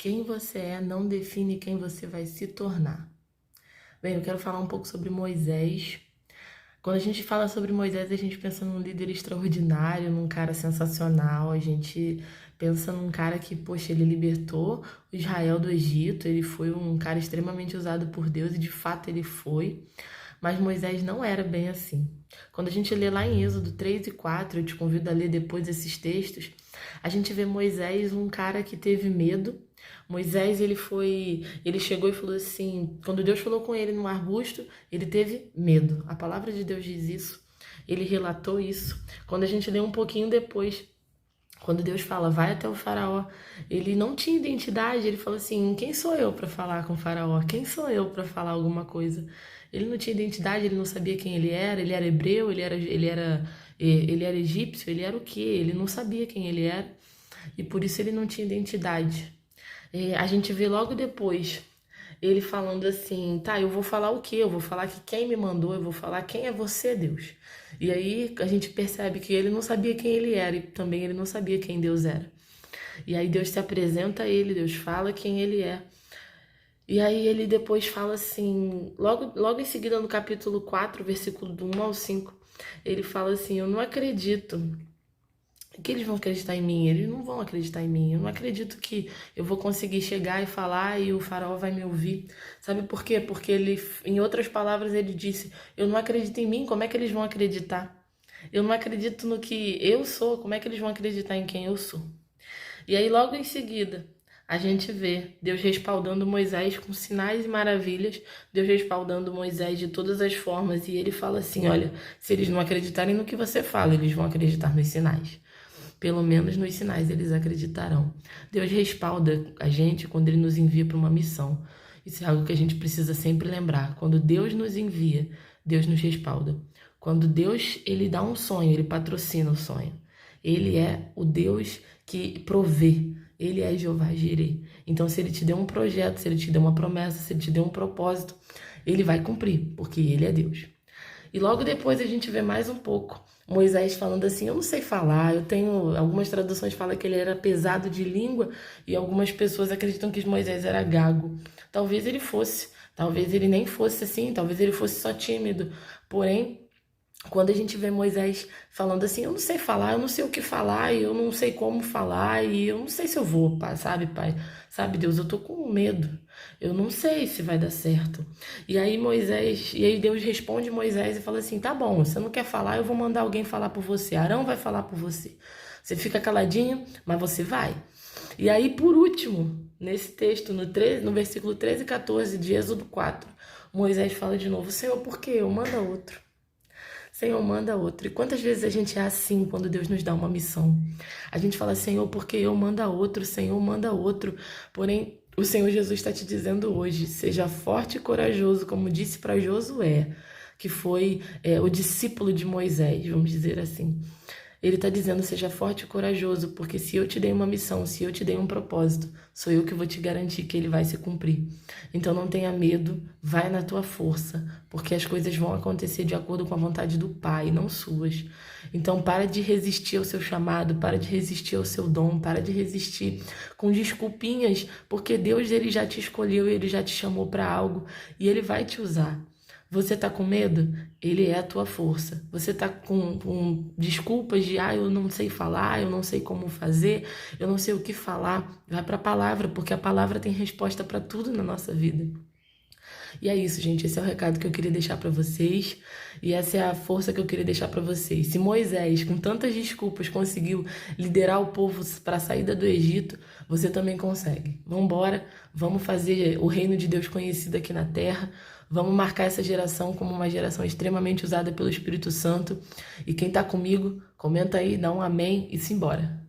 Quem você é não define quem você vai se tornar. Bem, eu quero falar um pouco sobre Moisés. Quando a gente fala sobre Moisés, a gente pensa num líder extraordinário, num cara sensacional. A gente pensa num cara que, poxa, ele libertou o Israel do Egito. Ele foi um cara extremamente usado por Deus e de fato ele foi. Mas Moisés não era bem assim. Quando a gente lê lá em Êxodo 3 e 4, eu te convido a ler depois esses textos, a gente vê Moisés um cara que teve medo. Moisés, ele chegou e falou assim, quando Deus falou com ele no arbusto, ele teve medo. A palavra de Deus diz isso. Ele relatou isso. Quando a gente lê um pouquinho depois, quando Deus fala, vai até o faraó, ele não tinha identidade, ele falou assim, quem sou eu para falar com o faraó? Quem sou eu para falar alguma coisa? Ele não tinha identidade, ele não sabia quem ele era hebreu, ele era egípcio, ele era o quê? Ele não sabia quem ele era e por isso ele não tinha identidade. A gente vê logo depois ele falando assim, tá, eu vou falar o quê? Eu vou falar que quem me mandou, eu vou falar quem é você, Deus. E aí a gente percebe que ele não sabia quem ele era e também ele não sabia quem Deus era. E aí Deus se apresenta a ele, Deus fala quem ele é. E aí ele depois fala assim, logo em seguida no capítulo 4, versículo do 1 ao 5, ele fala assim, eu não acredito que eles vão acreditar em mim, eles não vão acreditar em mim. Eu não acredito que eu vou conseguir chegar e falar e o faraó vai me ouvir. Sabe por quê? Porque ele, em outras palavras, ele disse: eu não acredito em mim, como é que eles vão acreditar? Eu não acredito no que eu sou, como é que eles vão acreditar em quem eu sou? E aí, logo em seguida, a gente vê Deus respaldando Moisés com sinais e maravilhas, Deus respaldando Moisés de todas as formas, e ele fala assim: olha, se eles não acreditarem no que você fala, eles vão acreditar nos sinais. Pelo menos nos sinais eles acreditarão. Deus respalda a gente quando Ele nos envia para uma missão. Isso é algo que a gente precisa sempre lembrar. Quando Deus nos envia, Deus nos respalda. Quando Deus ele dá um sonho, Ele patrocina o sonho. Ele é o Deus que provê. Ele é Jeová Jireh. Então, se Ele te deu um projeto, se Ele te deu uma promessa, se Ele te deu um propósito, Ele vai cumprir, porque Ele é Deus. E logo depois a gente vê mais um pouco Moisés falando assim, eu não sei falar, algumas traduções falam que ele era pesado de língua e algumas pessoas acreditam que Moisés era gago. Talvez ele fosse, talvez ele nem fosse assim, talvez ele fosse só tímido. Porém, quando a gente vê Moisés falando assim, eu não sei falar, eu não sei o que falar, e eu não sei como falar, e eu não sei se eu vou, pai, sabe, pai? Sabe, Deus, eu tô com medo. Eu não sei se vai dar certo. E aí Deus responde Moisés e fala assim, tá bom, você não quer falar, eu vou mandar alguém falar por você. Arão vai falar por você. Você fica caladinho, mas você vai. E aí, por último, nesse texto, no versículo 13 e 14 de Êxodo 4, Moisés fala de novo, Senhor, por quê? Eu mando outro. Senhor, manda outro. E quantas vezes a gente é assim quando Deus nos dá uma missão? A gente fala, Senhor, porque eu manda outro, Senhor, manda outro. Porém, o Senhor Jesus está te dizendo hoje, seja forte e corajoso, como disse para Josué, que foi o discípulo de Moisés, vamos dizer assim. Ele está dizendo, seja forte e corajoso, porque se eu te dei uma missão, se eu te dei um propósito, sou eu que vou te garantir que ele vai se cumprir. Então não tenha medo, vai na tua força, porque as coisas vão acontecer de acordo com a vontade do Pai, não suas. Então para de resistir ao seu chamado, para de resistir ao seu dom, para de resistir com desculpinhas, porque Deus ele já te escolheu, ele já te chamou para algo e ele vai te usar. Você tá com medo? Ele é a tua força. Você tá com desculpas de, eu não sei falar, eu não sei como fazer, eu não sei o que falar. Vai para a palavra, porque a palavra tem resposta para tudo na nossa vida. E é isso, gente. Esse é o recado que eu queria deixar para vocês. E essa é a força que eu queria deixar para vocês. Se Moisés, com tantas desculpas, conseguiu liderar o povo para a saída do Egito, você também consegue. Vamos embora, vamos fazer o reino de Deus conhecido aqui na terra. Vamos marcar essa geração como uma geração extremamente usada pelo Espírito Santo. E quem está comigo, comenta aí, dá um amém e simbora.